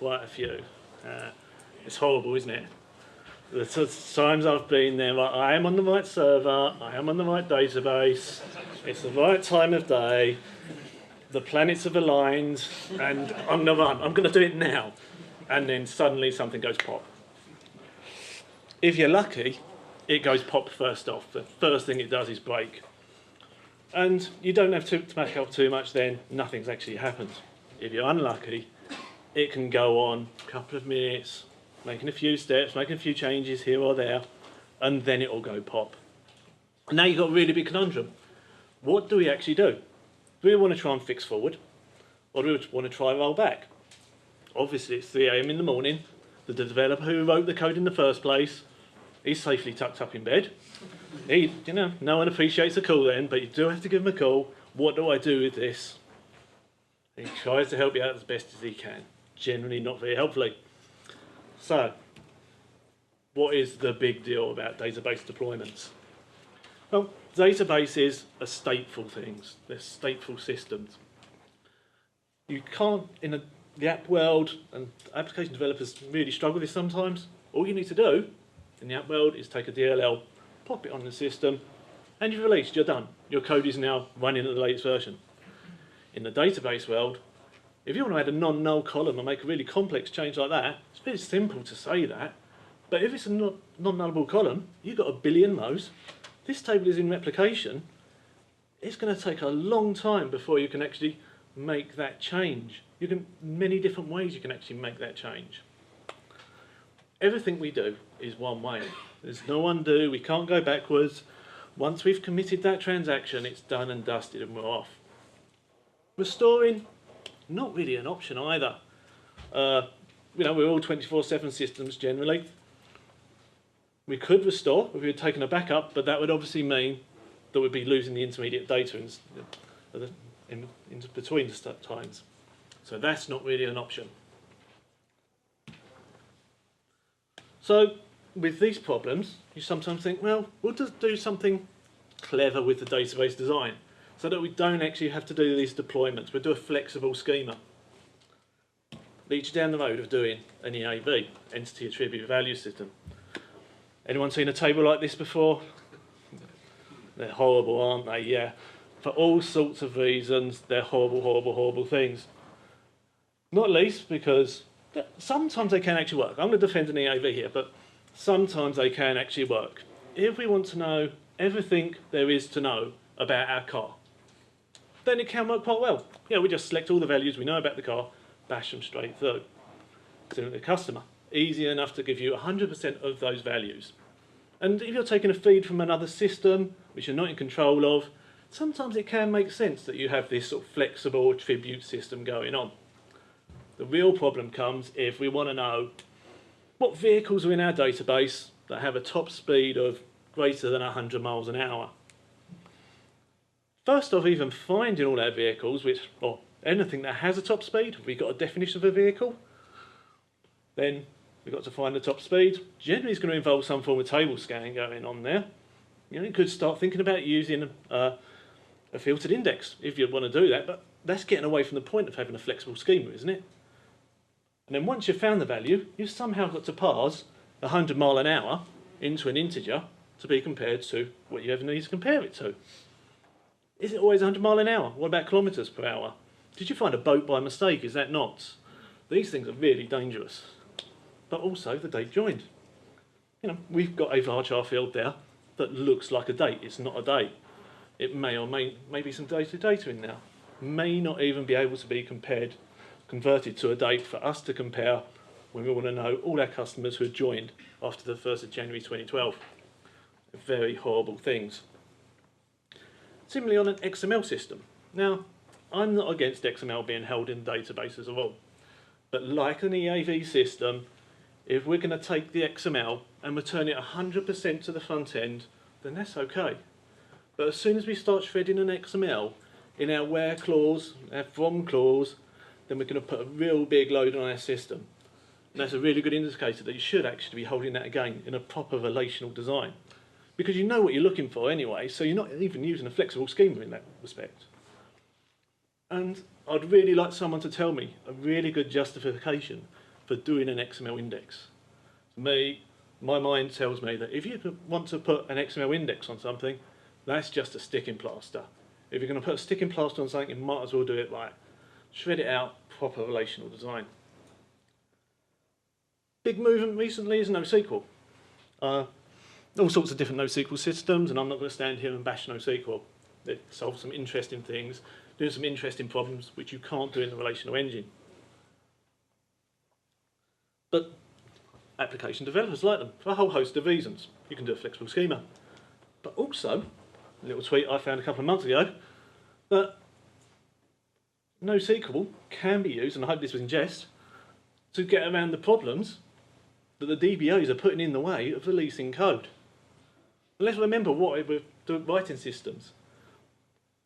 quite a few. It's horrible, isn't it? The times I've been there, like, I am on the right server, I am on the right database, it's the right time of day, the planets have aligned, and I'm the one, I'm going to do it now. And then suddenly something goes pop. If you're lucky, it goes pop first off. The first thing it does is break. And you don't have to back up too much then, nothing's actually happened. If you're unlucky, it can go on a couple of minutes, making a few steps, making a few changes here or there, and then it will go pop. Now you've got a really big conundrum. What do we actually do? Do we want to try and fix forward, or do we want to try roll back? Obviously it's 3 AM in the morning, the developer who wrote the code in the first place, he's safely tucked up in bed. No one appreciates a call then, but you do have to give him a call. What do I do with this? He tries to help you out as best as he can. Generally not very helpfully. So, what is the big deal about database deployments? Well, databases are stateful things. They're stateful systems. You can't, in the app world, and application developers really struggle with this sometimes, all you need to do in the app world is take a DLL, pop it on the system, and you've released, you're done. Your code is now running at the latest version. In the database world, if you want to add a non-null column and make a really complex change like that, it's very simple to say that, but if it's a non-nullable column, you've got a billion rows, this table is in replication, it's going to take a long time before you can actually make that change. Many different ways you can actually make that change. Everything we do is one way. There's no undo, we can't go backwards. Once we've committed that transaction, it's done and dusted and we're off. Restoring, not really an option either. We're all 24/7 systems generally. We could restore if we had taken a backup, but that would obviously mean that we'd be losing the intermediate data in between the times. So that's not really an option. So with these problems, you sometimes think, well, we'll just do something clever with the database design so that we don't actually have to do these deployments. We'll do a flexible schema. Leads you down the road of doing an EAV, Entity Attribute Value System. Anyone seen a table like this before? They're horrible, aren't they? Yeah. For all sorts of reasons, they're horrible, horrible, horrible things. Not least because sometimes they can actually work. I'm going to defend an EAV here, but sometimes they can actually work. If we want to know everything there is to know about our car, then it can work quite well. Yeah, we just select all the values we know about the car, bash them straight through. Similar to the customer. Easy enough to give you 100% of those values. And if you're taking a feed from another system, which you're not in control of, sometimes it can make sense that you have this sort of flexible attribute system going on. The real problem comes if we want to know what vehicles are in our database that have a top speed of greater than 100 miles an hour. First off, even finding all our vehicles, or anything that has a top speed, we've got a definition of a vehicle, then we've got to find the top speed. Generally it's going to involve some form of table scanning going on there. You could start thinking about using a filtered index if you want to do that, but that's getting away from the point of having a flexible schema, isn't it? And then once you've found the value, you've somehow got to parse 100 mile an hour into an integer to be compared to what you ever need to compare it to. Is it always 100 mile an hour? What about kilometres per hour? Did you find a boat by mistake? Is that knots? These things are really dangerous. But also the date joined. We've got a varchar field there that looks like a date. It's not a date. It may or may be some data in there. May not even be able to be converted to a date for us to compare when we want to know all our customers who had joined after the 1st of January 2012. Very horrible things. Similarly on an XML system. Now, I'm not against XML being held in databases at all. But like an EAV system, if we're going to take the XML and return it 100% to the front end, then that's okay. But as soon as we start shredding an XML in our where clause, our from clause, then we're going to put a real big load on our system. And that's a really good indicator that you should actually be holding that again in a proper relational design. Because you know what you're looking for anyway, so you're not even using a flexible schema in that respect. And I'd really like someone to tell me a really good justification for doing an XML index. To me, my mind tells me that if you want to put an XML index on something, that's just a sticking plaster. If you're going to put a sticking plaster on something, you might as well do it right. Shred it out, proper relational design. Big movement recently is NoSQL. All sorts of different NoSQL systems, and I'm not going to stand here and bash NoSQL. It solves some interesting things, doing some interesting problems which you can't do in the relational engine. But application developers like them for a whole host of reasons. You can do a flexible schema. But also, a little tweet I found a couple of months ago, that NoSQL can be used, and I hope this was in jest, to get around the problems that the DBAs are putting in the way of releasing code. And let's remember what we're writing systems.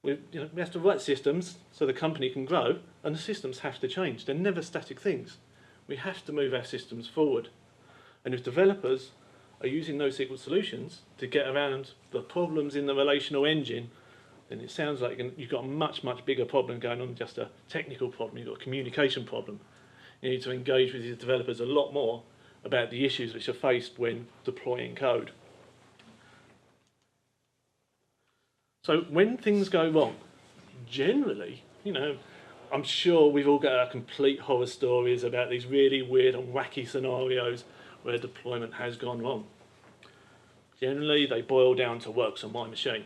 We have to write systems so the company can grow, and the systems have to change. They're never static things. We have to move our systems forward. And if developers are using NoSQL solutions to get around the problems in the relational engine, then it sounds like you've got a much, much bigger problem going on than just a technical problem. You've got a communication problem. You need to engage with your developers a lot more about the issues which are faced when deploying code. So when things go wrong, generally, I'm sure we've all got our complete horror stories about these really weird and wacky scenarios where deployment has gone wrong. Generally, they boil down to works on my machine.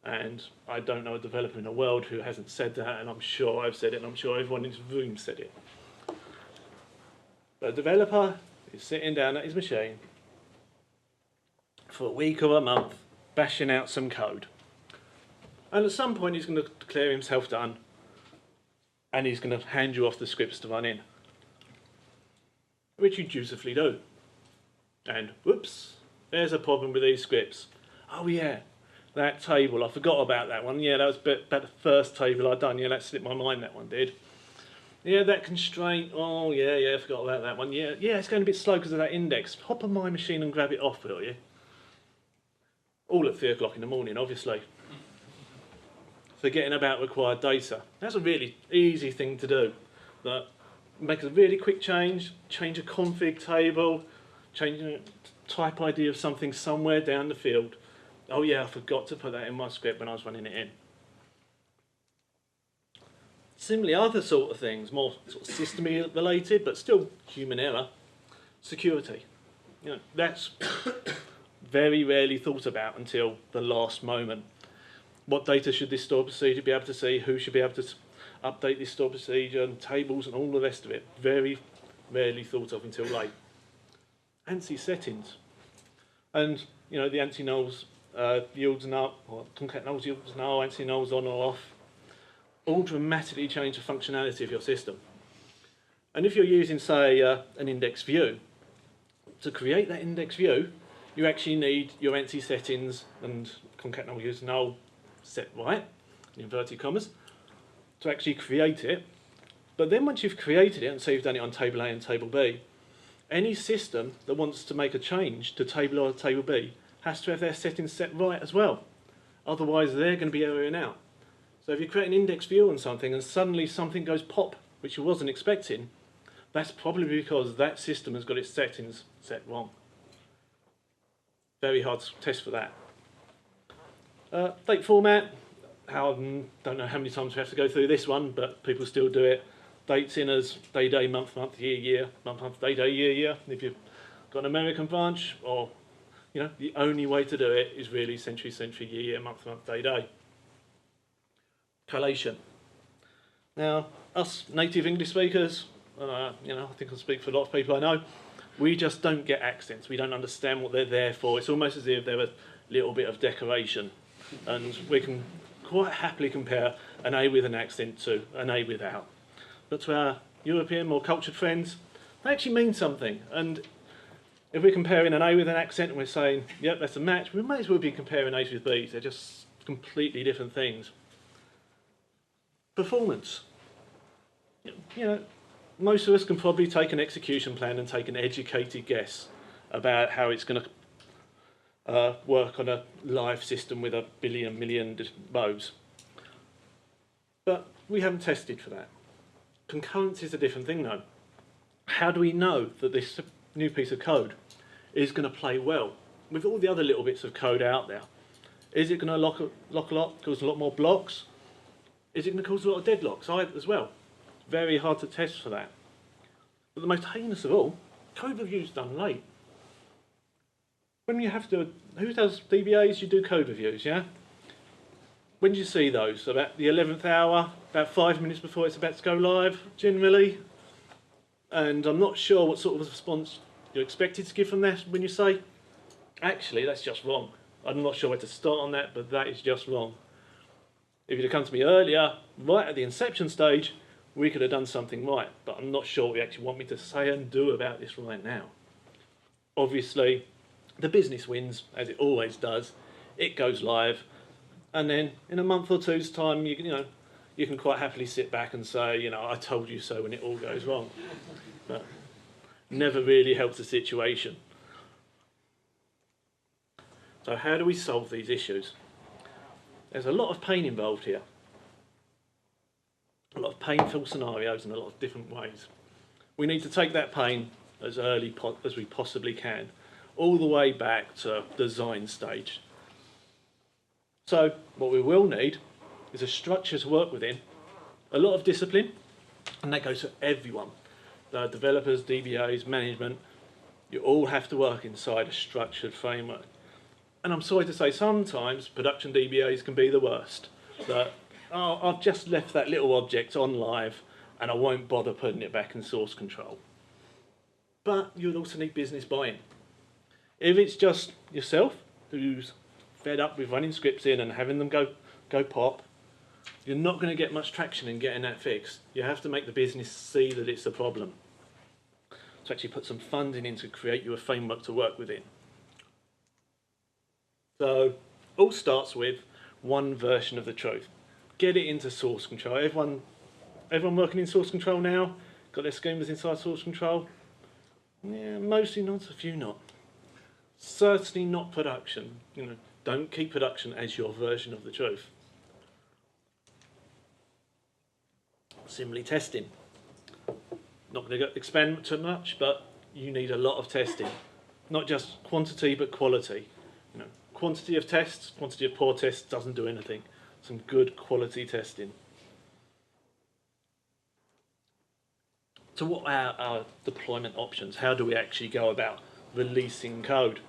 And I don't know a developer in the world who hasn't said that, and I'm sure I've said it, and I'm sure everyone in this room said it. But a developer is sitting down at his machine for a week or a month, bashing out some code. And at some point he's going to declare himself done, and he's going to hand you off the scripts to run in, which you dutifully do. And whoops, there's a problem with these scripts. Oh yeah, that table, I forgot about that one. Yeah, that was about the first table I'd done. Yeah, that slipped my mind, that one did. Yeah, that constraint, oh yeah, I forgot about that one. Yeah, it's going a bit slow because of that index. Hop on my machine and grab it off, will you? All at 3 o'clock in the morning, obviously. Forgetting about required data. That's a really easy thing to do. That make a really quick change a config table, change a type ID of something somewhere down the field. Oh yeah, I forgot to put that in my script when I was running it in. Similarly, other sort of things, more sort of system related, but still human error. Security. That's very rarely thought about until the last moment. What data should this store procedure be able to see? Who should be able to update this store procedure and tables and all the rest of it? Very rarely thought of until late. ANSI settings. And the ANSI nulls yields null, or concat nulls yields null, ANSI nulls on or off, all dramatically change the functionality of your system. And if you're using, say, an index view, to create that index view, you actually need your ANSI settings and concat null yields null set right, in inverted commas, to actually create it. But then once you've created it, and say you've done it on table A and table B, any system that wants to make a change to table A or table B has to have their settings set right as well. Otherwise they're going to be erroring out. So if you create an index view on something and suddenly something goes pop, which you wasn't expecting, that's probably because that system has got its settings set wrong. Very hard to test for that. Date format, don't know how many times we have to go through this one, but people still do it. Dates in as day, day, month, month, year, year, month, month, day, day, year, year. If you've got an American branch, or the only way to do it is really century, century, year, year, month, month, day, day. Collation. Now, us native English speakers, I think I speak for a lot of people I know, we just don't get accents. We don't understand what they're there for. It's almost as if they're a little bit of decoration. And we can quite happily compare an A with an accent to an A without. But to our European, more cultured friends, they actually mean something. And if we're comparing an A with an accent and we're saying, yep, that's a match, we may as well be comparing A's with B's. They're just completely different things. Performance. Most of us can probably take an execution plan and take an educated guess about how it's going to work on a live system with a million rows. But we haven't tested for that. Concurrency is a different thing though. how do we know that this new piece of code is going to play well with all the other little bits of code out there? Is it going to lock a lot, cause a lot more blocks? Is it going to cause a lot of deadlocks as well? Very hard to test for that. But the most heinous of all, code reviews done late. When you have to, who does DBAs? You do code reviews, yeah? When do you see those? About the 11th hour, about 5 minutes before it's about to go live, generally. And I'm not sure what sort of response you're expected to give from that when you say, actually, that's just wrong. I'm not sure where to start on that, but that is just wrong. If you'd have come to me earlier, right at the inception stage, we could have done something right, but I'm not sure what you actually want me to say and do about this right now. Obviously, the business wins, as it always does. It goes live, and then in a month or two's time, you can quite happily sit back and say, I told you so when it all goes wrong. But never really helps the situation. So how do we solve these issues? There's a lot of pain involved here. A lot of painful scenarios in a lot of different ways. We need to take that pain as early as we possibly can, all the way back to design stage. So what we will need is a structure to work within, a lot of discipline, and that goes for everyone. The developers, DBAs, management, you all have to work inside a structured framework. And I'm sorry to say, sometimes production DBAs can be the worst. That, oh, I've just left that little object on live and I won't bother putting it back in source control. But you'll also need business buy-in. If it's just yourself who's fed up with running scripts in and having them go pop, you're not going to get much traction in getting that fixed. You have to make the business see that it's a problem. To actually put some funding in to create you a framework to work within. So, all starts with one version of the truth. Get it into source control. Everyone working in source control now? Got their schemas inside source control? Yeah, mostly not, a few not. Certainly not production. Don't keep production as your version of the truth. Similarly, testing. Not going to expand too much, but you need a lot of testing. Not just quantity, but quality. Quantity of tests, quantity of poor tests doesn't do anything. Some good quality testing. So what are our deployment options? How do we actually go about releasing code?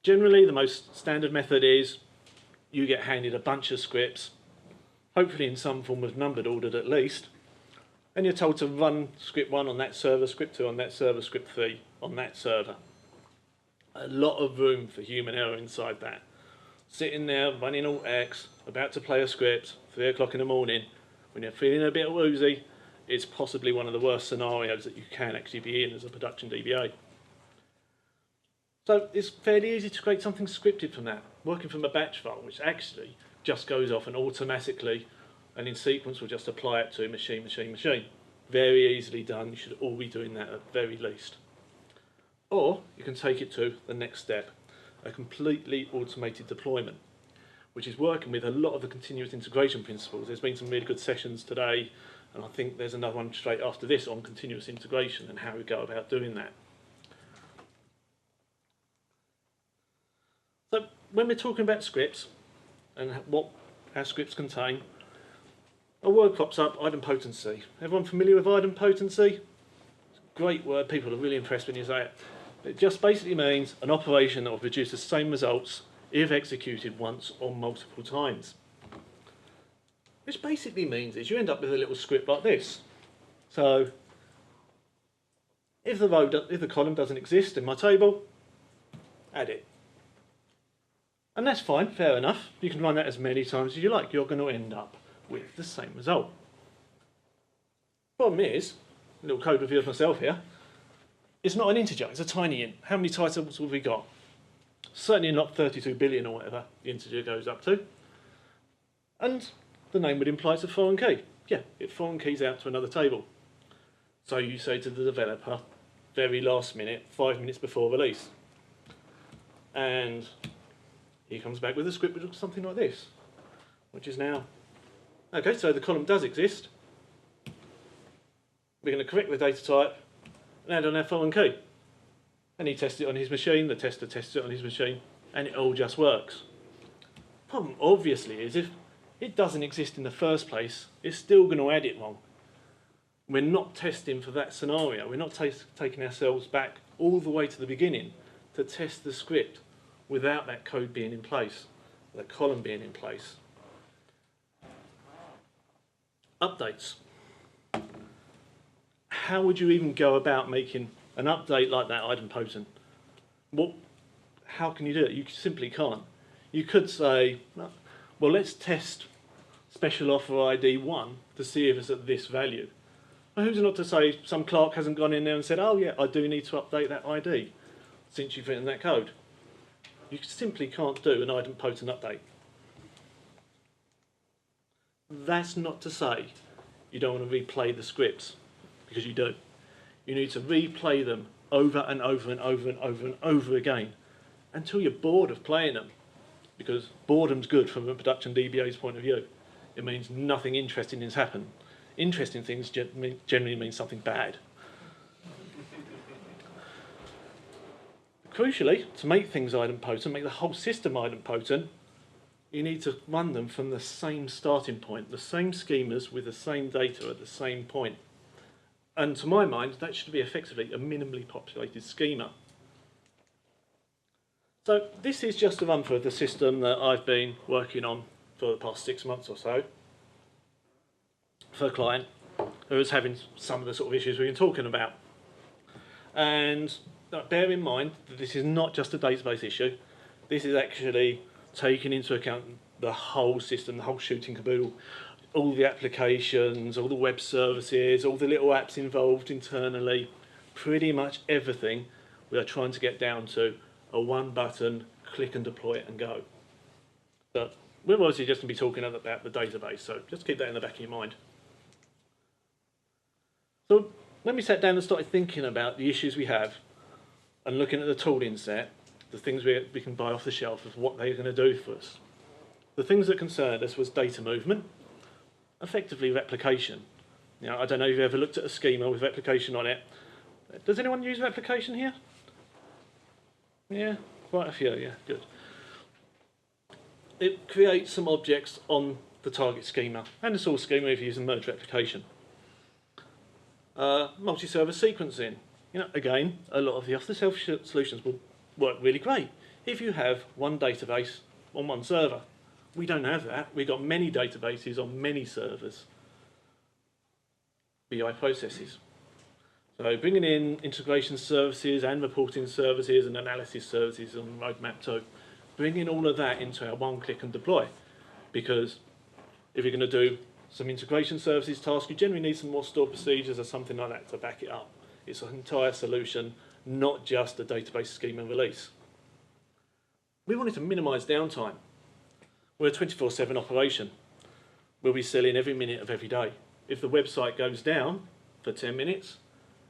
Generally, the most standard method is you get handed a bunch of scripts, hopefully in some form of numbered order at least, and you're told to run script 1 on that server, script 2 on that server, script 3 on that server. A lot of room for human error inside that. Sitting there, running Alt X, about to play a script, 3 o'clock in the morning, when you're feeling a bit woozy, it's possibly one of the worst scenarios that you can actually be in as a production DBA. So it's fairly easy to create something scripted from that, working from a batch file, which actually just goes off and automatically, and in sequence, will just apply it to machine, machine, machine. Very easily done. You should all be doing that at the very least. Or you can take it to the next step, a completely automated deployment, which is working with a lot of the continuous integration principles. There's been some really good sessions today, and I think there's another one straight after this on continuous integration and how we go about doing that. So when we're talking about scripts and what our scripts contain, a word pops up, idempotency. Everyone familiar with idempotency? It's a great word, people are really impressed when you say it. It just basically means an operation that will produce the same results if executed once or multiple times. Which basically means is you end up with a little script like this. So if the column doesn't exist in my table, add it. And that's fine, fair enough. You can run that as many times as you like. You're going to end up with the same result. Problem is, a little code review of myself here, it's not an integer, it's a tiny int. How many titles have we got? Certainly not 32 billion or whatever the integer goes up to. And the name would imply it's a foreign key. Yeah, it foreign keys out to another table. So you say to the developer, very last minute, 5 minutes before release. And he comes back with a script which looks something like this, which is now, okay, so the column does exist. We're going to correct the data type, and add on our foreign key. And he tests it on his machine, the tester tests it on his machine, and it all just works. Problem obviously is if it doesn't exist in the first place, it's still going to add it wrong. We're not testing for that scenario. We're not taking ourselves back all the way to the beginning to test the script without that code being in place, that column being in place. Updates. How would you even go about making an update like that idempotent? How can you do it? You simply can't. You could say, well, let's test special offer ID 1 to see if it's at this value. Well, who's not to say some clerk hasn't gone in there and said, oh yeah, I do need to update that ID since you've written that code. You simply can't do an idempotent update. That's not to say you don't want to replay the scripts, because you do. You need to replay them over and over and over and over and over again until you're bored of playing them, because boredom's good from a production DBA's point of view. It means nothing interesting has happened. Interesting things generally mean something bad. Crucially, to make things idempotent, make the whole system idempotent, you need to run them from the same starting point, the same schemas with the same data at the same point. And to my mind, that should be effectively a minimally populated schema. So this is just a run through of the system that I've been working on for the past 6 months or so for a client who is having some of the sort of issues we've been talking about. And bear in mind that this is not just a database issue. This is actually taking into account the whole system, the whole shooting caboodle, all the applications, all the web services, all the little apps involved internally, pretty much everything we are trying to get down to a one button, click and deploy it and go. But we're obviously just going to be talking about the database, so just keep that in the back of your mind. So when we sat down and started thinking about the issues we have and looking at the tooling set, the things we can buy off the shelf of what they're going to do for us, the things that concerned us was data movement, effectively replication. I don't know if you've ever looked at a schema with replication on it. Does anyone use replication here? Yeah, quite a few, yeah, good. It creates some objects on the target schema and the source schema if you're using merge replication. Multi-server sequencing. Again, a lot of the off-the-shelf solutions will work really great if you have one database on one server. We don't have that. We've got many databases on many servers. BI processes. So bringing in integration services and reporting services and analysis services on the roadmap too. Bringing all of that into our one click and deploy. Because if you're going to do some integration services task, you generally need some more stored procedures or something like that to back it up. It's an entire solution, not just a database schema release. We wanted to minimise downtime. We're a 24/7 operation. We'll be selling every minute of every day. If the website goes down for 10 minutes,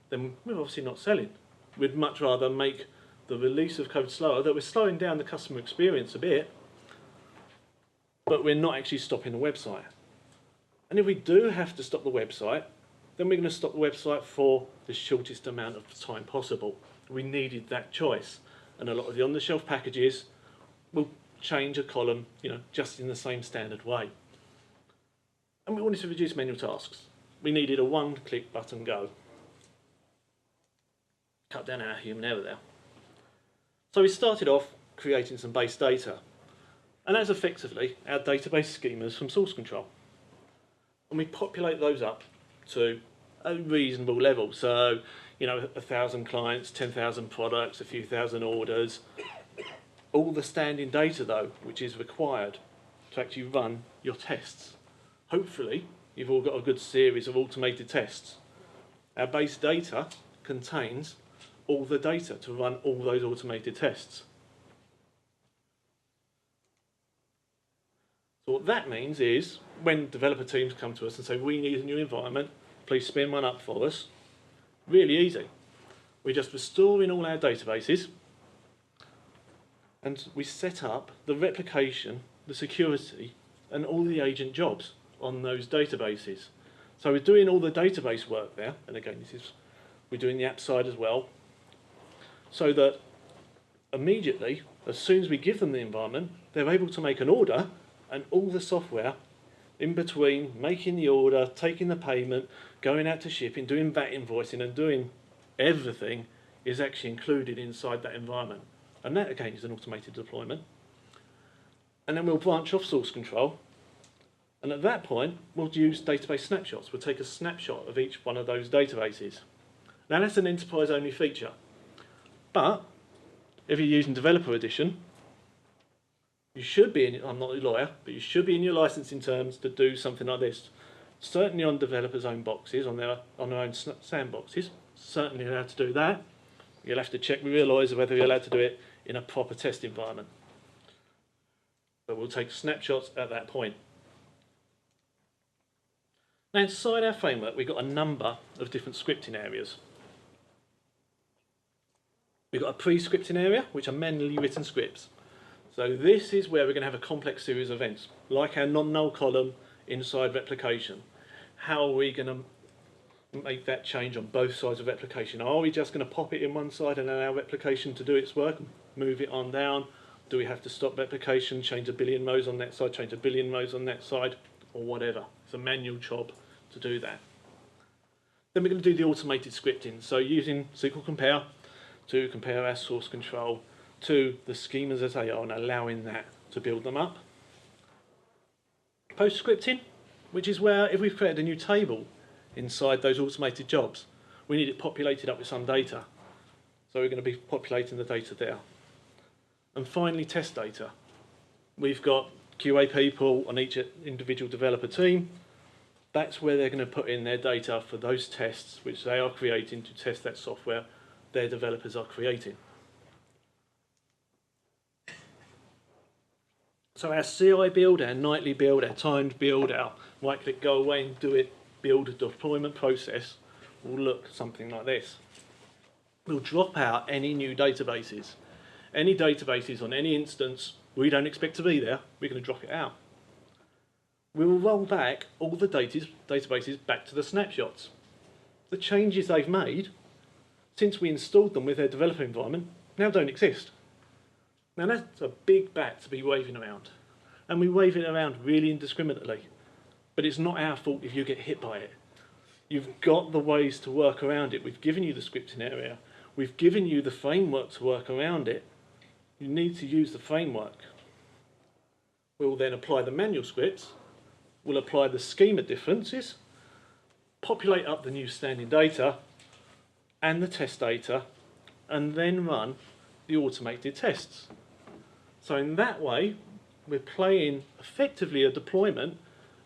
then we're obviously not selling. We'd much rather make the release of code slower, that we're slowing down the customer experience a bit, but we're not actually stopping the website. And if we do have to stop the website, then we're going to stop the website for the shortest amount of time possible. We needed that choice. And a lot of the on-the-shelf packages will change a column, just in the same standard way. And we wanted to reduce manual tasks. We needed a one-click button go. Cut down our human error there. So we started off creating some base data. And that's effectively our database schemas from source control. And we populate those up to a reasonable level. So, 1,000 clients, 10,000 products, a few thousand orders. All the standing data though, which is required to actually run your tests. Hopefully, you've all got a good series of automated tests. Our base data contains all the data to run all those automated tests. So what that means is, when developer teams come to us and say, we need a new environment, please spin one up for us, really easy. We're just restoring all our databases, and we set up the replication, the security, and all the agent jobs on those databases. So we're doing all the database work there, and again, this is We're doing the app side as well, so that immediately, as soon as we give them the environment, they're able to make an order, and all the software in between making the order, taking the payment, going out to shipping, doing VAT invoicing, and doing everything is actually included inside that environment. And that again is an automated deployment. And then we'll branch off source control, and at that point we'll use database snapshots. We'll take a snapshot of each one of those databases. Now that's an enterprise only feature, but if you're using Developer Edition, you should be in, I'm not a lawyer, but you should be in your licensing terms to do something like this. Certainly on developers' own boxes, on their own sandboxes, certainly allowed to do that. You'll have to check with Realizer whether you're allowed to do it in a proper test environment. But we'll take snapshots at that point. Now inside our framework, we've got a number of different scripting areas. We've got a pre-scripting area, which are manually written scripts. So this is where we're going to have a complex series of events, like our non-null column inside replication. How are we going to make that change on both sides of replication? Are we just going to pop it in one side and allow replication to do its work, move it on down? Do we have to stop replication, change a billion rows on that side, change a billion rows on that side, or whatever? It's a manual job to do that. Then we're going to do the automated scripting. So using SQL compare to compare our source control to the schemas as they are and allowing that to build them up. Post scripting, which is where if we've created a new table inside those automated jobs, we need it populated up with some data. So we're going to be populating the data there. And finally, test data. We've got QA people on each individual developer team. That's where they're going to put in their data for those tests which they are creating to test that software their developers are creating. So our CI build, our nightly build, our timed build, our right-click go away and do it, build a deployment process will look something like this. We'll drop out any new databases. Any databases on any instance we don't expect to be there, we're going to drop it out. We will roll back all the databases back to the snapshots. The changes they've made since we installed them with their developer environment now don't exist. Now that's a big bat to be waving around, and we wave it around really indiscriminately, but it's not our fault if you get hit by it. You've got the ways to work around it. We've given you the scripting area, we've given you the framework to work around it. You need to use the framework. We'll then apply the manual scripts, we'll apply the schema differences, populate up the new standing data and the test data, and then run the automated tests. So in that way, we're playing effectively a deployment,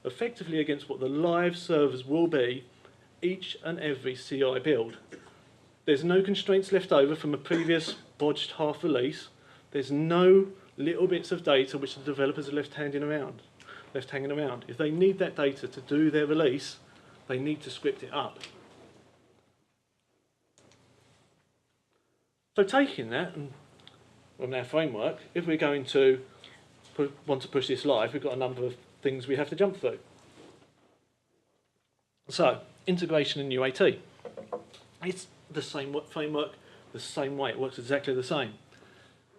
effectively against what the live servers will be each and every CI build. There's no constraints left over from a previous bodged half release. There's no little bits of data which the developers are left hanging around. If they need that data to do their release, they need to script it up. So taking that and from our framework, if we're going to want to push this live, we've got a number of things we have to jump through. So integration and UAT. It's the same framework, the same way. It works exactly the same.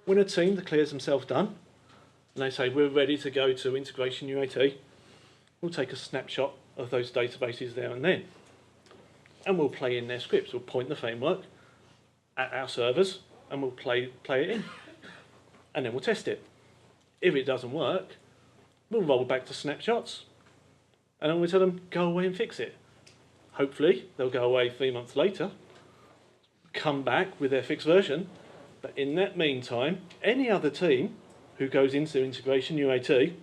When a team declares themselves done, and they say we're ready to go to integration UAT, we'll take a snapshot of those databases there and then. And we'll play in their scripts. We'll point the framework at our servers and we'll play it in. And then we'll test it. If it doesn't work, we'll roll back to snapshots and then we'll tell them, go away and fix it. Hopefully, they'll go away 3 months later, come back with their fixed version, but in that meantime, any other team who goes into integration UAT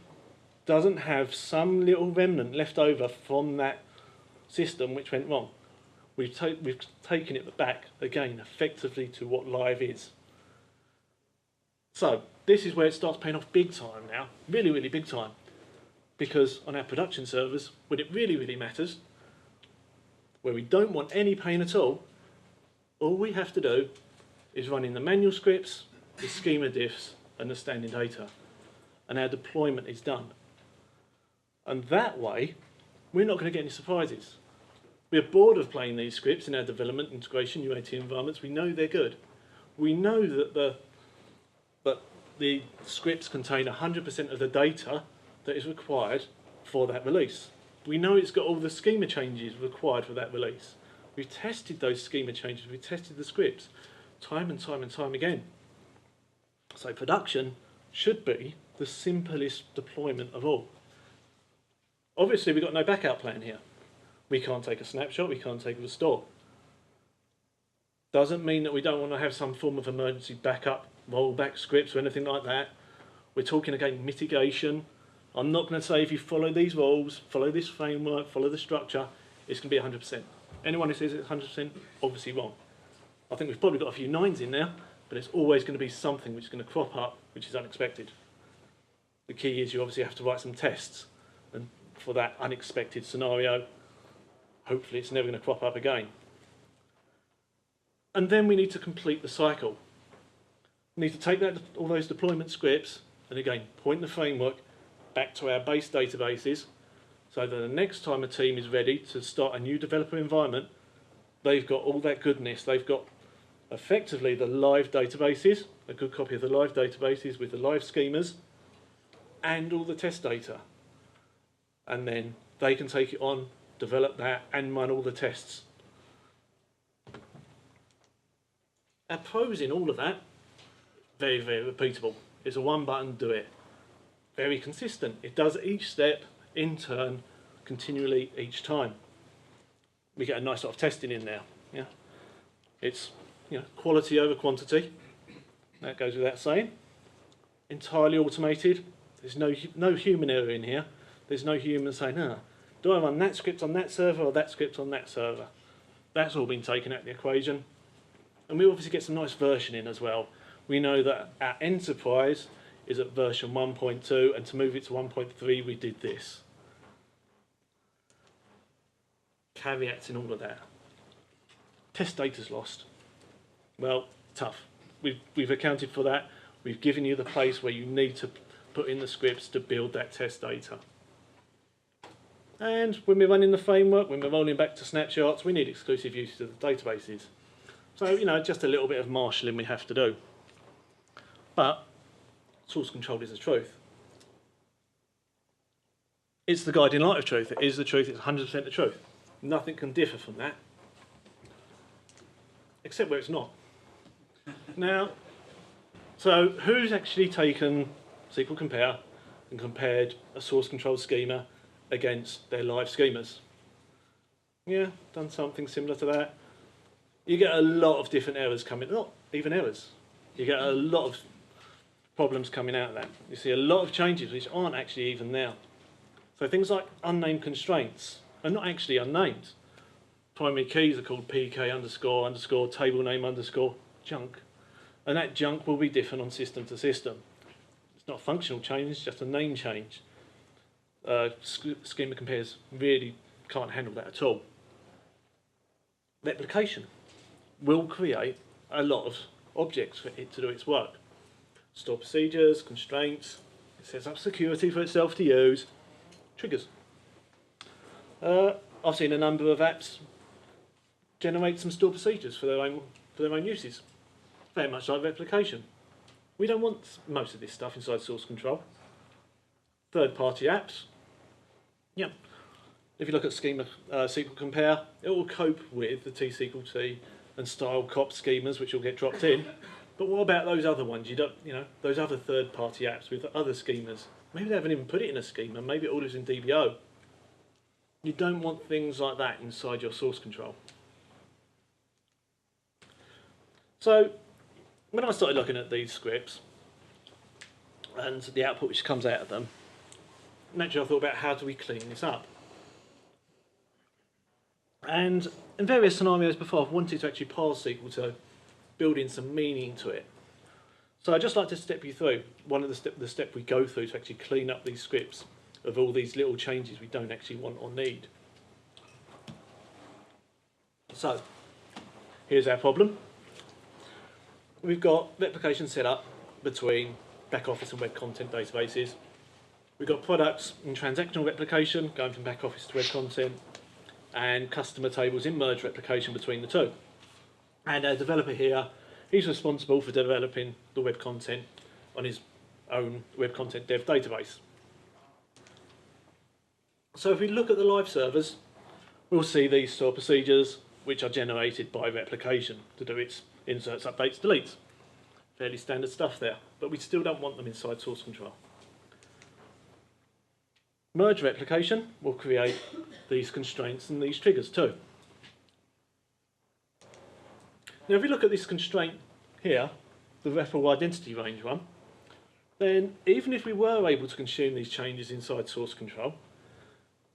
doesn't have some little remnant left over from that system which went wrong. We've taken it back again effectively to what live is. So this is where it starts paying off big time now, really, really big time. Because on our production servers, when it really, really matters, where we don't want any pain at all we have to do is run in the manual scripts, the schema diffs, and the standing data. And our deployment is done. And that way, we're not going to get any surprises. We're bored of playing these scripts in our development, integration, UAT environments. We know they're good. We know that the scripts contain 100% of the data that is required for that release. We know it's got all the schema changes required for that release. We've tested those schema changes, we've tested the scripts time and time and time again. So production should be the simplest deployment of all. Obviously we've got no backup plan here. We can't take a snapshot, we can't take a restore. Doesn't mean that we don't want to have some form of emergency backup, rollback scripts or anything like that. We're talking again mitigation. I'm not going to say if you follow these rules, follow this framework, follow the structure, it's going to be 100%. Anyone who says it's 100%, obviously wrong. I think we've probably got a few nines in there, but it's always going to be something which is going to crop up, which is unexpected. The key is you obviously have to write some tests, and for that unexpected scenario, hopefully it's never going to crop up again. And then we need to complete the cycle. We need to take all those deployment scripts, and again, point the framework back to our base databases, so that the next time a team is ready to start a new developer environment, they've got all that goodness. They've got effectively the live databases, a good copy of the live databases with the live schemas, and all the test data. And then they can take it on, develop that, and run all the tests. Our pros in all of that, very, very repeatable. It's a one button do it. Very consistent. It does each step in turn, continually each time. We get a nice lot of testing in there. Yeah, it's quality over quantity. That goes without saying. Entirely automated. There's no human error in here. There's no human saying, do I run that script on that server or that script on that server? That's all been taken out of the equation. And we obviously get some nice versioning as well. We know that our enterprise is at version 1.2, and to move it to 1.3 we did this. Caveats in all of that. Test data's lost. Well, tough. We've accounted for that. We've given you the place where you need to put in the scripts to build that test data. And when we're running the framework, when we're rolling back to snapshots, we need exclusive use of the databases. So, just a little bit of marshalling we have to do. But source control is the truth. It's the guiding light of truth. It is the truth. It's 100% the truth. Nothing can differ from that, except where it's not. Now, so who's actually taken SQL Compare and compared a source control schema against their live schemas? Yeah, done something similar to that. You get a lot of different errors coming, not even errors. You get a lot of problems coming out of that. You see a lot of changes which aren't actually even there. So things like unnamed constraints are not actually unnamed. Primary keys are called PK underscore underscore table name underscore junk. And that junk will be different on system to system. It's not a functional change, it's just a name change. Schema compares really can't handle that at all. Replication will create a lot of objects for it to do its work. Store procedures, constraints, it sets up security for itself to use, triggers. I've seen a number of apps generate some store procedures for their own uses. Very much like replication. We don't want most of this stuff inside source control. Third-party apps. Yeah. If you look at schema SQL Compare, it will cope with the T-SQL-T and style cop schemas which will get dropped in. But what about those other ones? Those other third-party apps with other schemas. Maybe they haven't even put it in a schema. Maybe it all lives in DBO. You don't want things like that inside your source control. So, when I started looking at these scripts and the output which comes out of them, naturally I thought about how do we clean this up. And in various scenarios before, I've wanted to actually parse SQL to build in some meaning to it. So I'd just like to step you through one of the step we go through to actually clean up these scripts of all these little changes we don't actually want or need. So, here's our problem. We've got replication set up between back office and web content databases. We've got products in transactional replication going from back office to web content. and customer tables in merge replication between the two. And our developer here, he's responsible for developing the web content on his own web content dev database. So if we look at the live servers, we'll see these store procedures which are generated by replication to do its inserts, updates, deletes. Fairly standard stuff there, but we still don't want them inside source control. Merge replication will create these constraints and these triggers too. Now if we look at this constraint here, the REPL identity range one, then even if we were able to consume these changes inside source control,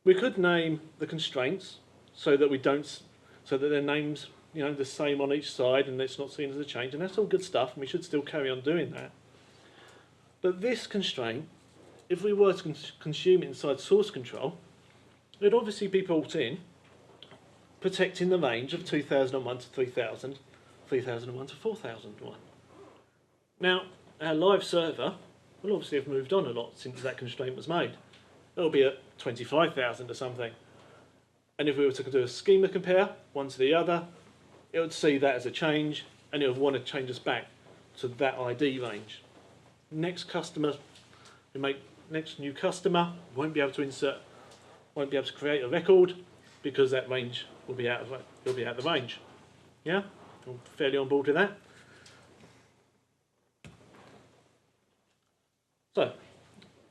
we could name the constraints so that their names, the same on each side and it's not seen as a change, and that's all good stuff and we should still carry on doing that. But this constraint, if we were to consume it inside source control, it would obviously be brought in protecting the range of 2001 to 3000, 3001 to 4001. Now, our live server will obviously have moved on a lot since that constraint was made. It'll be at 25,000 or something. And if we were to do a schema compare, one to the other, it would see that as a change, and it would want to change us back to that ID range. Next new customer won't be able to create a record because that range will be out of the range. Yeah, I'm fairly on board with that. So,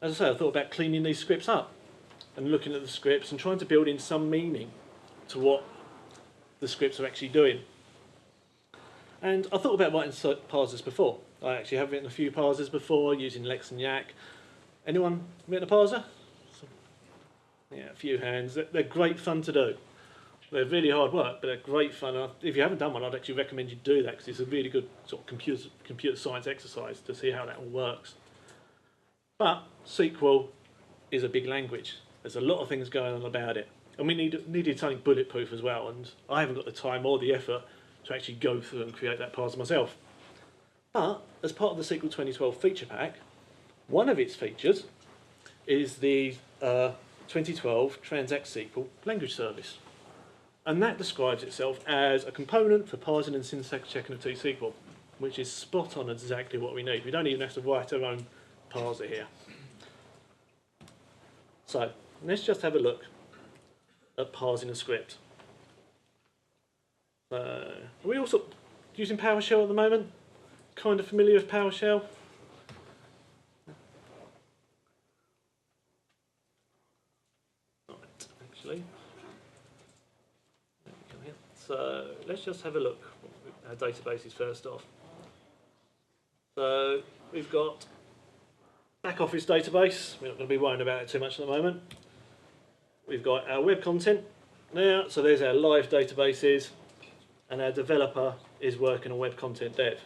as I say, I thought about cleaning these scripts up and looking at the scripts and trying to build in some meaning to what the scripts are actually doing. And I thought about writing parsers before. I actually have written a few parsers before using Lex and Yak. Anyone written a parser? Yeah, a few hands. They're great fun to do. They're really hard work, but they're great fun. If you haven't done one, I'd actually recommend you do that because it's a really good sort of computer science exercise to see how that all works. But SQL is a big language. There's a lot of things going on about it. And we needed something bulletproof as well, and I haven't got the time or the effort to actually go through and create that parser myself. But as part of the SQL 2012 feature pack, one of its features is the 2012 Transact SQL language service. And that describes itself as a component for parsing and syntax checking of T-SQL, which is spot on exactly what we need. We don't even have to write our own parser here. So let's just have a look at parsing a script. Are we also using PowerShell at the moment? Kind of familiar with PowerShell? Right, actually. So let's just have a look at our databases first off. So we've got back office database. We're not going to be worrying about it too much at the moment. We've got our web content now. So there's our live databases, and our developer is working on web content dev.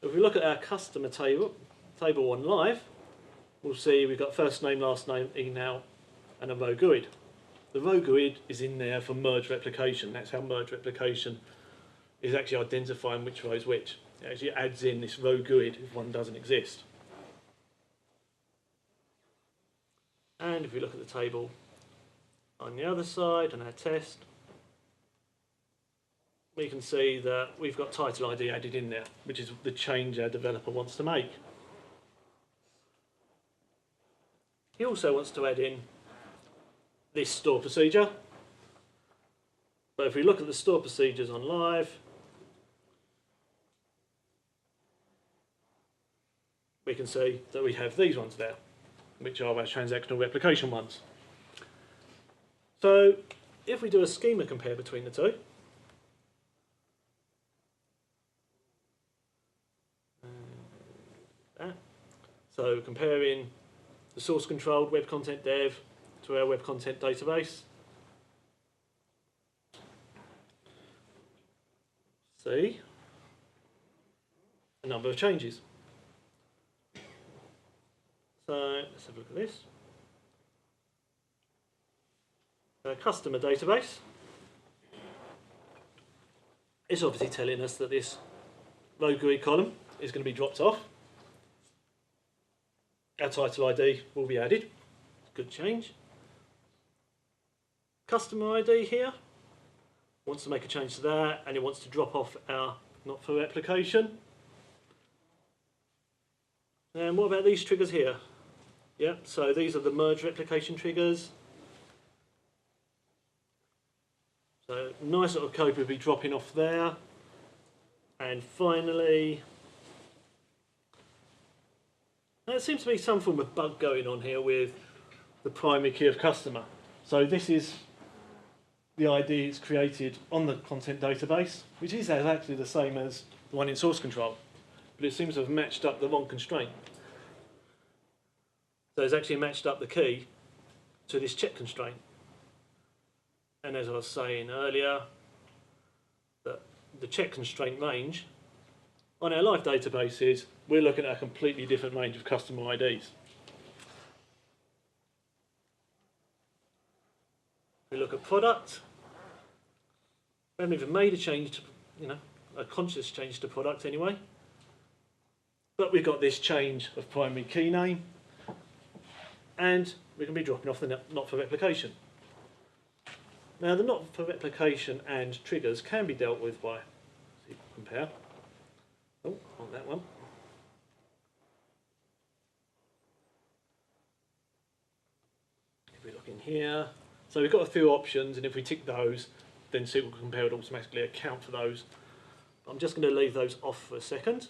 If we look at our customer table on live, we'll see we've got first name, last name, email, and a row GUID. The row GUID is in there for merge replication. That's how merge replication is actually identifying which row is which. It actually adds in this row GUID if one doesn't exist. And if we look at the table on the other side, on our test, we can see that we've got title ID added in there, which is the change our developer wants to make. He also wants to add in this store procedure. But if we look at the store procedures on live, we can see that we have these ones there, which are our transactional replication ones. So if we do a schema compare between the two, so comparing the source controlled web content dev to our web content database, see a number of changes. So let's have a look at this. Customer database is obviously telling us that this row GUID column is going to be dropped off. Our title ID will be added. Good change. customer ID here. Wants to make a change to that, and it wants to drop off our not for replication. And what about these triggers here? Yeah, so these are the merge replication triggers. So nice little code would be dropping off there. And finally, there seems to be some form of bug going on here with the primary key of customer. So this is the ID it's created on the content database, which is actually the same as the one in source control, but it seems to have matched up the wrong constraint. So it's actually matched up the key to this check constraint. And as I was saying earlier, that the check constraint range on our live databases, we're looking at a completely different range of customer IDs. We look at product. We haven't even made a change to, a conscious change to product anyway. But we've got this change of primary key name, and we can be dropping off the not for replication. Now, the not for replication and triggers can be dealt with by SQL compare. Oh, on that one. If we look in here, so we've got a few options, and if we tick those, then SQL compare would automatically account for those. But I'm just going to leave those off for a second.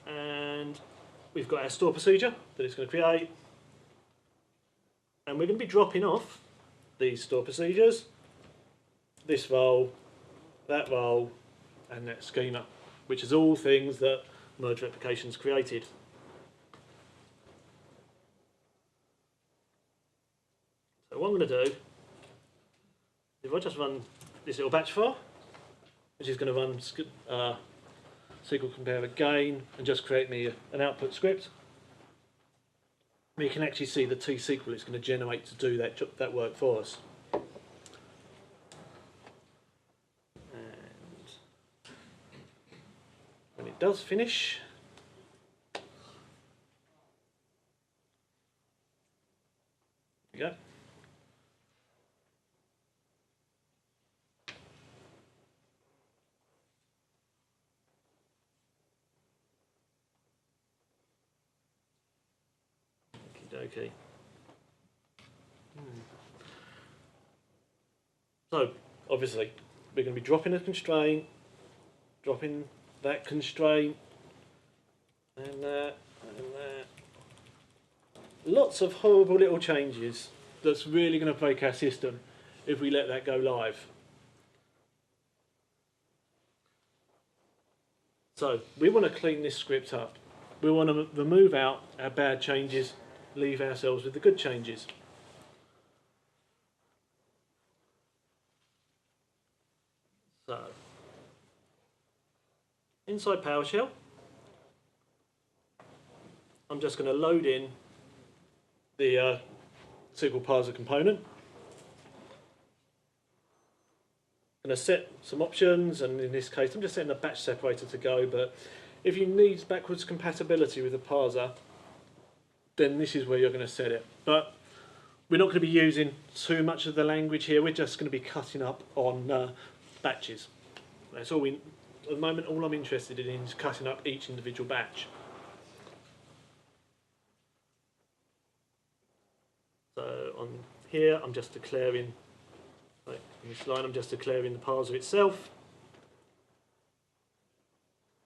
And we've got our store procedure that it's going to create. And we're going to be dropping off these store procedures, this role, that role, and that schema, which is all things that merge replications created. So what I'm going to do, if I just run this little batch file, which is going to run SQL compare again and just create me an output script, we can actually see the T-SQL it's going to generate to do that work for us. And when it does finish, there we go. Okay. So obviously we're going to be dropping a constraint, dropping that constraint, and that, and that. Lots of horrible little changes that's really going to break our system if we let that go live. So we want to clean this script up. We want to remove out our bad changes, leave ourselves with the good changes. So, inside PowerShell, I'm just going to load in the SQL parser component. I'm going to set some options, and in this case I'm just setting a batch separator to go, but if you need backwards compatibility with the parser, then this is where you're going to set it. But we're not going to be using too much of the language here, we're just going to be cutting up on batches. That's all at the moment, all I'm interested in is cutting up each individual batch. So on here I'm just declaring, in this line I'm just declaring the parser itself.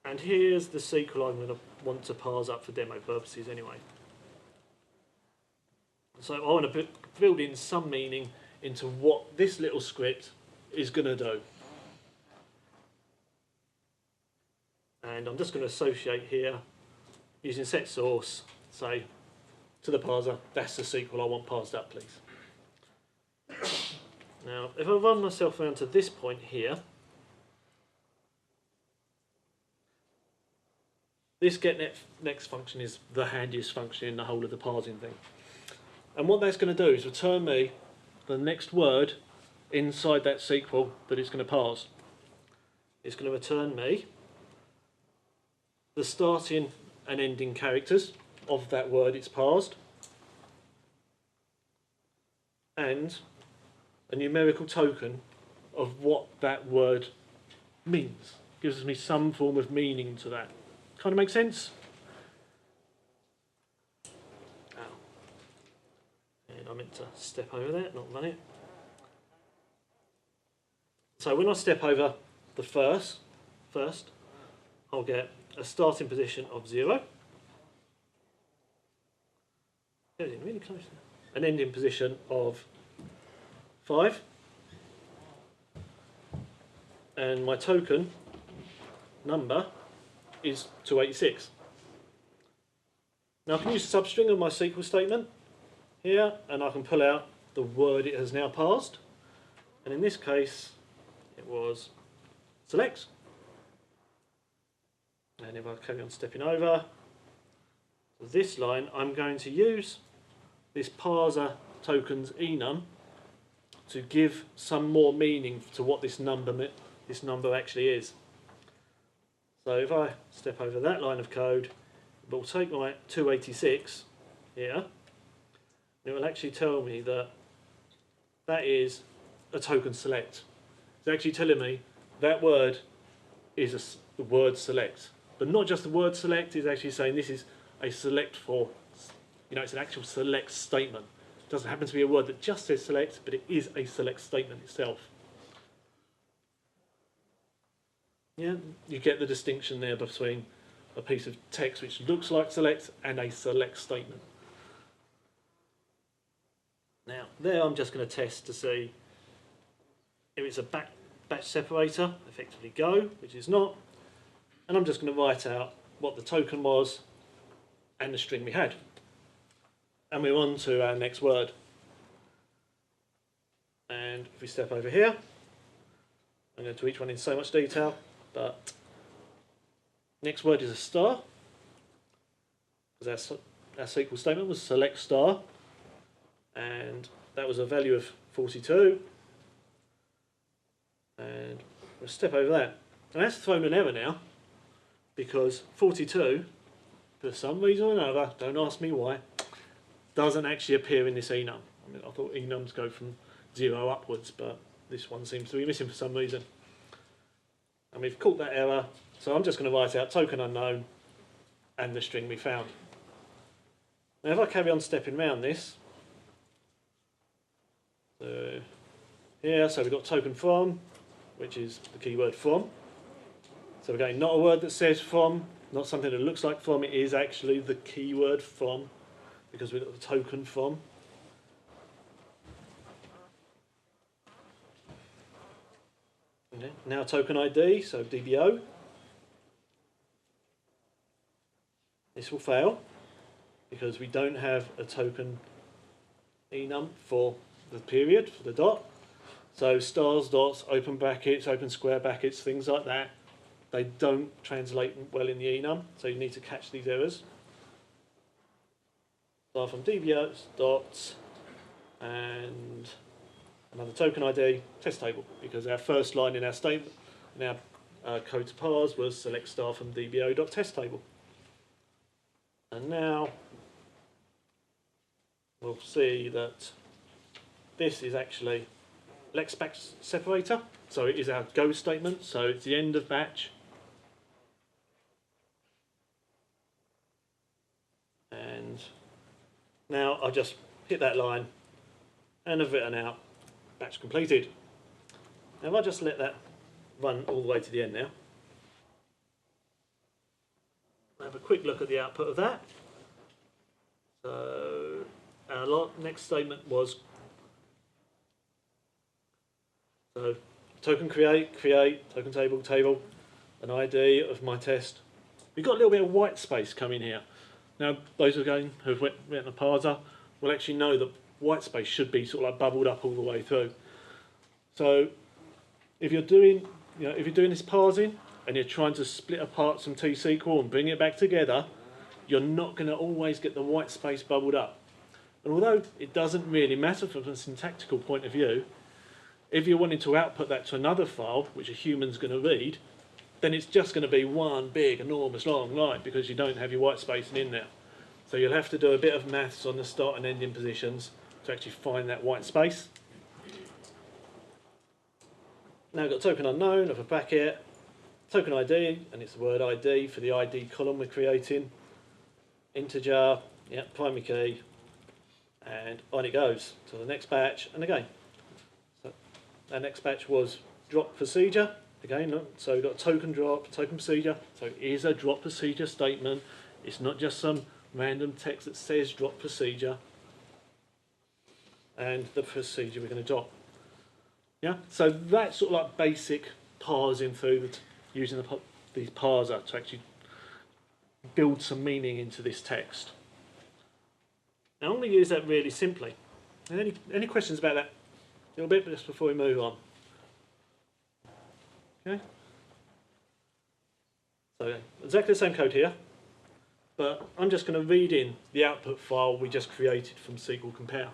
And here's the SQL I'm going to want to parse up for demo purposes anyway. So I want to build in some meaning into what this little script is going to do. And I'm just going to associate here using set source, say to the parser, that's the SQL I want parsed up, please. Now, if I run myself around to this point here, this getNext function is the handiest function in the whole of the parsing thing. And what that's going to do is return me the next word inside that SQL that it's going to parse. It's going to return me the starting and ending characters of that word it's parsed. and a numerical token of what that word means. Gives me some form of meaning to that. Kind of makes sense? And I meant to step over that, not run it. So when I step over the first, I'll get a starting position of 0. Getting really close now. An ending position of 5. And my token number is 286. Now I can use the substring of my SQL statement here, and I can pull out the word it has now parsed. And in this case, it was select. And if I carry on stepping over to this line, I'm going to use this parser tokens enum to give some more meaning to what this number actually is. So if I step over that line of code, it will take my 286 here, and it will actually tell me that that is a token select. It's actually telling me that word is the word select. But not just the word select, it's actually saying this is a select for, it's an actual select statement. It doesn't happen to be a word that just says select, but it is a select statement itself. Yeah, you get the distinction there between a piece of text which looks like select and a select statement. Now, there I'm just going to test to see if it's a batch separator, effectively go, which is not. And I'm just going to write out what the token was and the string we had. And we're on to our next word. And if we step over here, I'm going to each one in so much detail, but next word is a star, because our SQL statement was select star, and that was a value of 42. And we'll step over that. And that's thrown an error now, because 42, for some reason or another, don't ask me why, doesn't actually appear in this enum. I mean, I thought enums go from 0 upwards, but this one seems to be missing for some reason. And we've caught that error, so I'm just going to write out token unknown and the string we found. Now if I carry on stepping around this, so here, so we've got token from, which is the keyword from. So again, not a word that says from, not something that looks like from, it is actually the keyword from, because we've got the token from. Okay. Now token ID, so DBO. This will fail, because we don't have a token enum for the period, for the dot. So stars, dots, open brackets, open square brackets, things like that, they don't translate well in the enum, so you need to catch these errors. Start from DBO, dots, and another token ID, test table, because our first line in our statement, in our code to parse, was select star from dbo.testtable. And now we'll see that this is actually Lex batch separator, so it is our go statement, so it's the end of batch. And now I'll just hit that line and I've written out batch completed. Now if I just let that run all the way to the end now, I'll have a quick look at the output of that. So our next statement was token create, token table, table, an ID of my test. We've got a little bit of white space coming here. Now those who've written a parser will actually know that white space should be sort of like bubbled up all the way through. So if you're doing this parsing and you're trying to split apart some T-SQL and bring it back together, you're not going to always get the white space bubbled up. And although it doesn't really matter from a syntactical point of view, if you're wanting to output that to another file, which a human's going to read, then it's just going to be one big, enormous, long line because you don't have your white spacing in there. So you'll have to do a bit of maths on the start and ending positions to actually find that white space. Now we've got token unknown of a bracket, token ID, and it's the word ID for the ID column we're creating. Integer, yeah, primary key, and on it goes to the next batch, and again. So our next batch was drop procedure, again, so we've got token drop, token procedure, so it is a drop procedure statement. It's not just some random text that says drop procedure, and the procedure we're going to drop. Yeah, so that's sort of like basic parsing through, using the parser to actually build some meaning into this text. Now I'm going to use that really simply. Any questions about that a little bit just before we move on? Okay. So exactly the same code here, but I'm just going to read in the output file we just created from SQL Compare.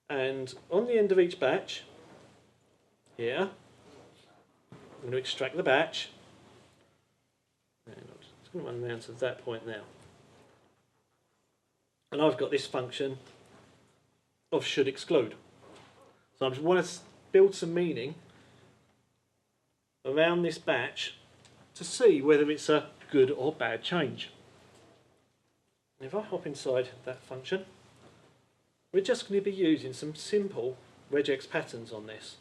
And on the end of each batch, here, I'm going to extract the batch. And I'm just going to run down to that point now. And I've got this function of should exclude. So I just want to build some meaning around this batch to see whether it's a good or bad change. And if I hop inside that function, we're just going to be using some simple regex patterns on this.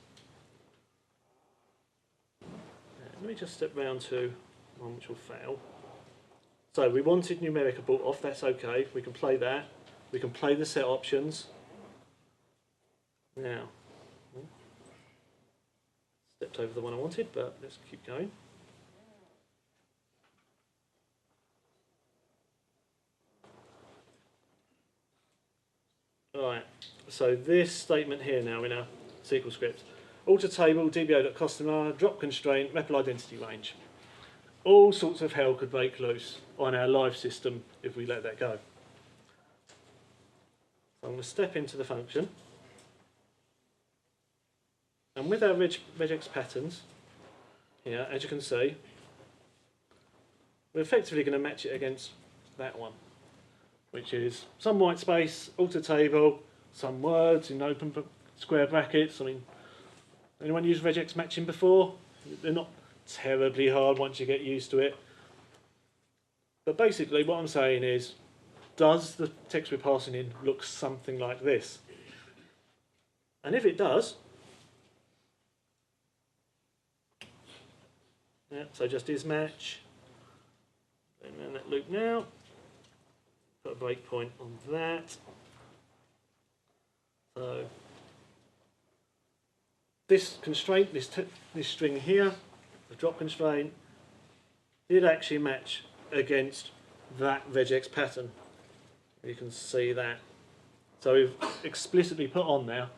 Let me just step round to one which will fail. So we wanted numeric abort off, that's okay, we can play that. We can play the set options. Now, stepped over the one I wanted, but let's keep going. Right, so this statement here now in our SQL script. Alter table, dbo.customer, drop constraint, REPL identity range. All sorts of hell could break loose on our live system if we let that go. So I'm going to step into the function. And with our regex patterns, here, as you can see, we're effectively going to match it against that one, which is some white space, alter table, some words in open square brackets. I mean, anyone used regex matching before? They're not terribly hard once you get used to it. But basically what I'm saying is, does the text we're passing in look something like this? And if it does, yeah, so just is match, and then that loop now, put a breakpoint on that. So this constraint, this string here, the drop constraint, did actually match against that regex pattern. You can see that. So we've explicitly put on there,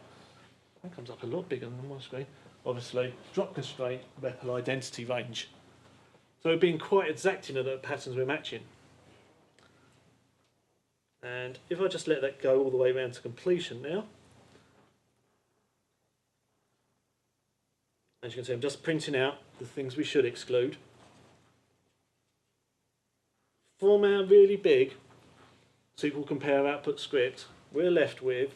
that comes up a lot bigger than my screen, obviously, drop constraint, REPL identity range. So we're being quite exacting of the patterns we're matching. And if I just let that go all the way around to completion now, as you can see, I'm just printing out the things we should exclude. From our really big SQL Compare output script, we're left with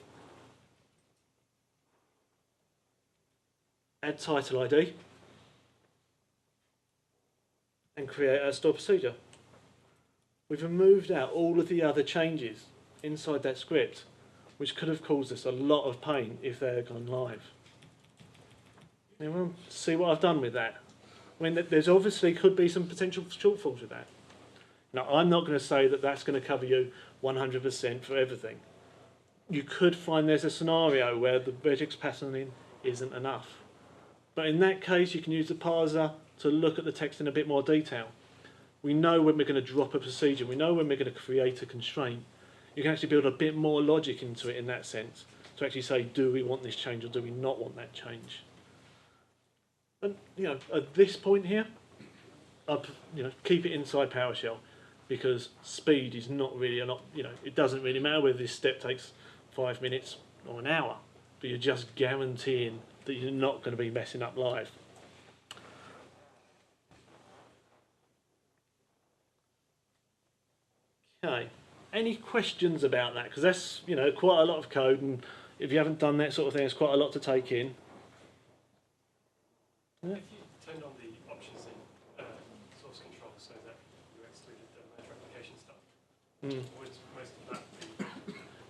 add title ID and create our store procedure. We've removed out all of the other changes inside that script, which could have caused us a lot of pain if they had gone live. Anyone see what I've done with that? I mean, there's obviously could be some potential shortfalls with that. Now, I'm not going to say that that's going to cover you 100% for everything. You could find there's a scenario where the regex patterning isn't enough. But in that case, you can use the parser to look at the text in a bit more detail. We know when we're going to drop a procedure. We know when we're going to create a constraint. You can actually build a bit more logic into it in that sense to actually say, do we want this change or do we not want that change? And at this point here, I'd keep it inside PowerShell, because speed is not really it doesn't really matter whether this step takes 5 minutes or an hour, but you're just guaranteeing that you're not going to be messing up live. Okay, Any questions about that? Because that's, you know, quite a lot of code, and if you haven't done that sort of thing, it's quite a lot to take in. Yeah. If you turned on the options in source control so that you excluded the merge replication stuff, would most of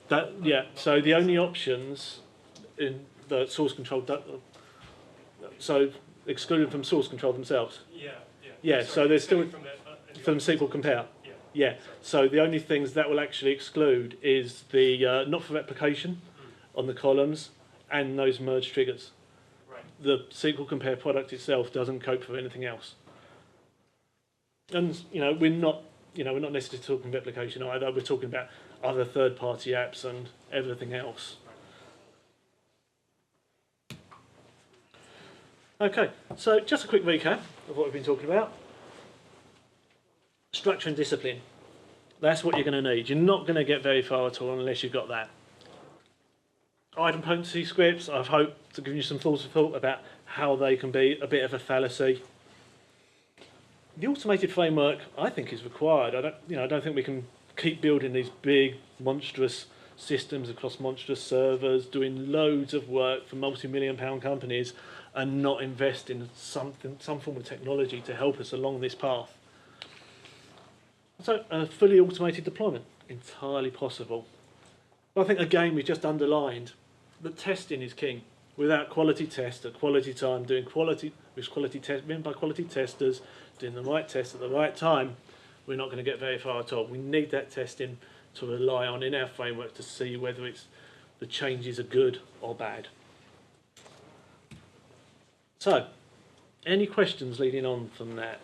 that be? Yeah, so the only options in the source control, so excluded from source control themselves. Yeah. Yeah, so there's still from SQL SQL compare. Yeah. So the only things that will actually exclude is the not for replication on the columns and those merge triggers. Right. The SQL compare product itself doesn't cope for anything else. And we're not necessarily talking replication either. We're talking about other third-party apps and everything else. Okay, so just a quick recap of what we've been talking about. Structure and discipline. That's what you're going to need. You're not going to get very far at all unless you've got that. Idempotency scripts, I've hoped to give you some thoughts of thought about how they can be a bit of a fallacy. The automated framework, I think, is required. I don't think we can keep building these big, monstrous systems across monstrous servers, doing loads of work for multi-million-pound companies, and not invest in some form of technology to help us along this path. So, a fully automated deployment, entirely possible. But I think, again, we just underlined that testing is king. Without quality tests at quality time, doing quality written by quality testers, doing the right tests at the right time, we're not going to get very far at all. We need that testing to rely on in our framework to see whether the changes are good or bad. So, any questions leading on from that?